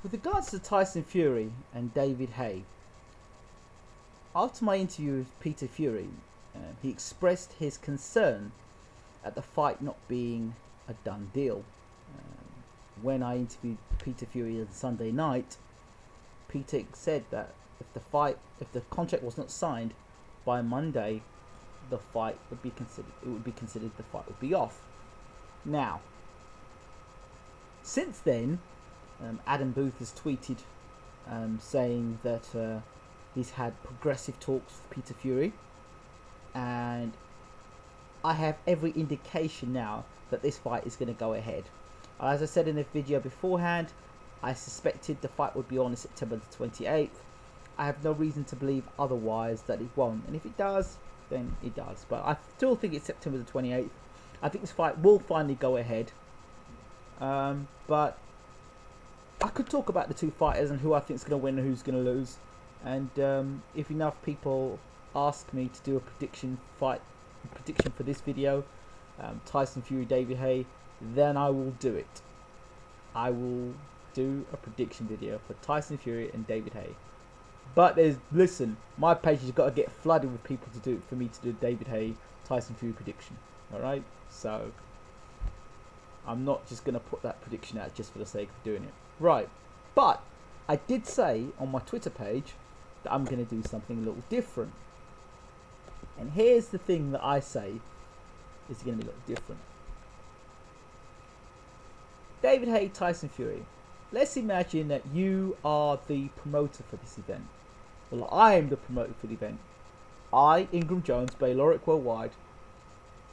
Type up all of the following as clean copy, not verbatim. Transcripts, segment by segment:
With regards to Tyson Fury and David Haye, after my interview with Peter Fury, he expressed his concern at the fight not being a done deal. When I interviewed Peter Fury on Sunday night, Peter said that if the contract was not signed by Monday, the fight would be considered. It would be considered the fight would be off. Now, since then, Adam Booth has tweeted saying that he's had progressive talks with Peter Fury, and I have every indication now that this fight is going to go ahead. As I said in the video beforehand, I suspected the fight would be on September the 28th. I have no reason to believe otherwise that it won't, and if it does, then it does. But I still think it's September the 28th. I think this fight will finally go ahead. But I could talk about the two fighters and who I think is going to win and who's going to lose. And if enough people ask me to do a prediction for this video, Tyson Fury, David Haye, then I will do it. I will do a prediction video for Tyson Fury and David Haye. But listen, my page has got to get flooded with people for me to do David Haye, Tyson Fury prediction. Alright? So I'm not just going to put that prediction out just for the sake of doing it. Right. But I did say on my Twitter page that I'm going to do something a little different. And here's the thing that I say is going to be a little different. David Haye, Tyson Fury. Let's imagine that you are the promoter for this event. Well, I am the promoter for the event. I, Ingram Jones, Bayloric Worldwide.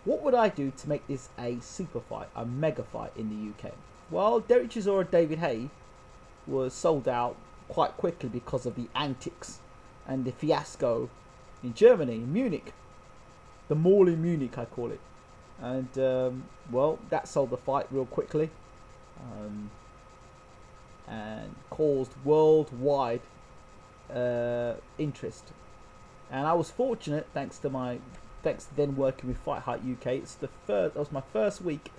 What would I do to make this a super fight, a mega fight in the UK? Well, Derek Chisora, David Haye was sold out quite quickly because of the antics and the fiasco in Germany, in Munich. The mall in Munich, I call it. And, well, that sold the fight real quickly. And caused worldwide interest. And I was fortunate, thanks to then working with Fight Hype UK. That was my first week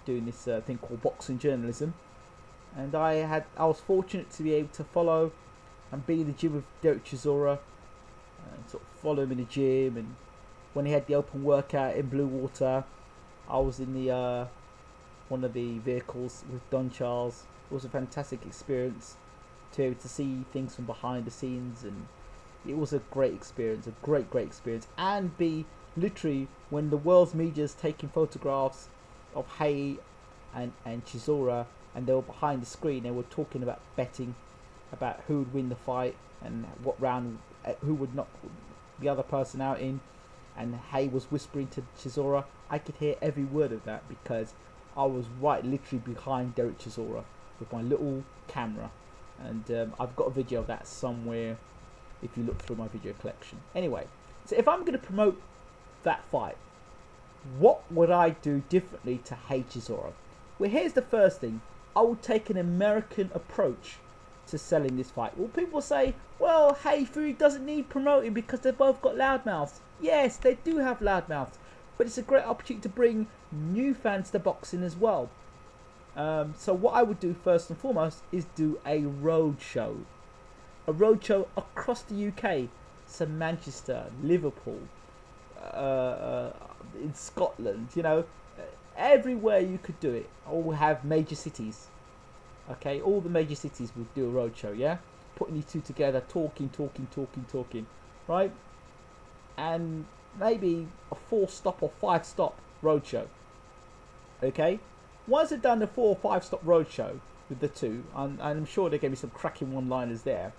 doing this thing called boxing journalism, and I was fortunate to be able to follow and be in the gym with Derek Chisora, and sort of follow him in the gym. And when he had the open workout in Blue Water, I was in the one of the vehicles with Don Charles. It was a fantastic experience to be able to see things from behind the scenes, and it was a great experience, a great experience. And be literally, when the world's media is taking photographs of Haye and Chisora, and they were behind the screen, they were talking about betting, about who would win the fight and what round, who would knock the other person out in, and Haye was whispering to Chisora. I could hear every word of that because I was right literally behind Derek Chisora with my little camera, and I've got a video of that somewhere if you look through my video collection. Anyway, so if I'm going to promote that fight, what would I do differently to Haye Chisora? Well, here's the first thing. I would take an American approach to selling this fight. Well, people say, well, Haye Fury doesn't need promoting because they've both got loudmouths. Yes, they do have loudmouths, but it's a great opportunity to bring new fans to boxing as well. So what I would do first and foremost is do a road show. A road show across the UK. So Manchester, Liverpool, in Scotland, you know, everywhere you could do it. All have major cities. Okay, all the major cities would do a road show, yeah? Putting these two together, talking, right? And maybe a 4-stop or 5-stop road show. Okay? Once they've done the 4 or 5-stop road show with the two, and I'm sure there are going to be some cracking one-liners there.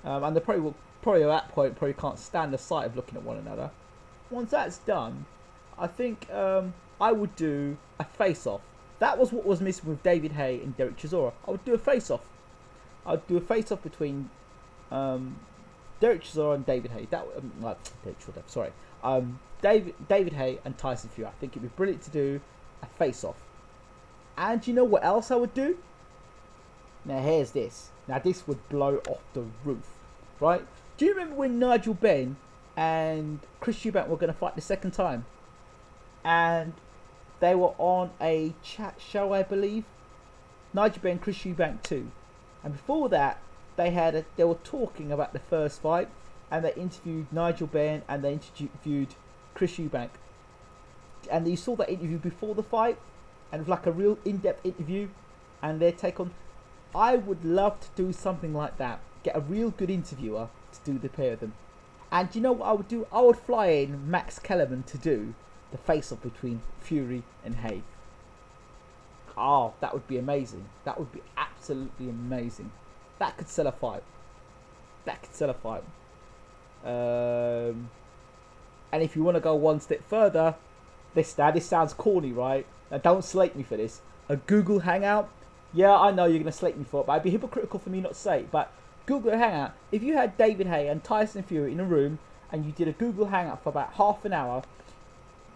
And they probably at that point can't stand the sight of looking at one another. Once that's done, I think I would do a face-off. That was what was missing with David Haye and Derek Chisora. I would do a face-off. I'd do a face-off between Derek Chisora and David Haye. David Haye and Tyson Fury. I think it'd be brilliant to do a face-off. And you know what else I would do? Now here's this. Now this would blow off the roof, right? Do you remember when Nigel Benn and Chris Eubank were going to fight the second time? And they were on a chat show, I believe. Nigel Benn, Chris Eubank too. And before that, they were talking about the first fight, and they interviewed Nigel Benn and they interviewed Chris Eubank. And you saw that interview before the fight, and it was like a real in-depth interview, and their take on. I would love to do something like that. Get a real good interviewer to do the pair of them. And you know what I would do? I would fly in Max Kellerman to do the face-off between Fury and Haye. Oh, that would be amazing. That would be absolutely amazing. That could sell a fight. That could sell a fight. And if you want to go one step further, this sounds corny, right? Now don't slate me for this. A Google Hangout. Yeah, I know you're going to slate me for it, but it'd be hypocritical for me not to say it. But Google Hangout. If you had David Haye and Tyson Fury in a room and you did a Google Hangout for about half an hour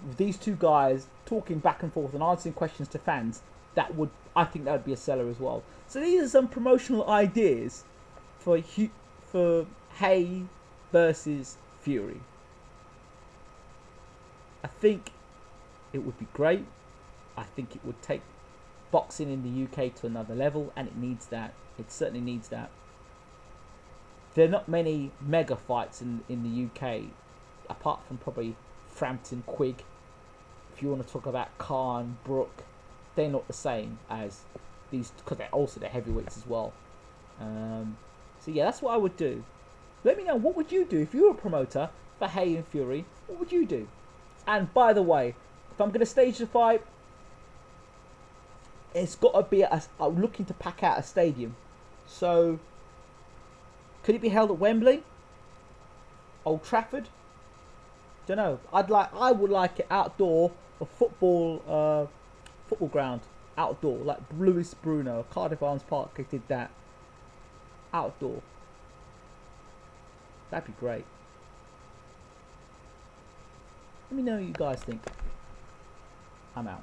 with these two guys talking back and forth and answering questions to fans, I think that would be a seller as well. So these are some promotional ideas for Haye versus Fury. I think it would be great. I think it would take boxing in the UK to another level, and it needs that. It certainly needs that. There are not many mega fights in the UK, apart from probably Frampton, Quigg. If you want to talk about Khan, Brook, they're not the same as these, because they're also the heavyweights as well. So yeah, that's what I would do. Let me know, what would you do if you were a promoter for Haye and Fury? What would you do? And by the way, if I'm going to stage the fight, it's got to be I'm looking to pack out a stadium. So could it be held at Wembley? Old Trafford? Don't know. I would like it outdoor, a football ground, outdoor, like Lewis Bruno, Cardiff Arms Park. They did that outdoor. That'd be great. Let me know what you guys think. I'm out.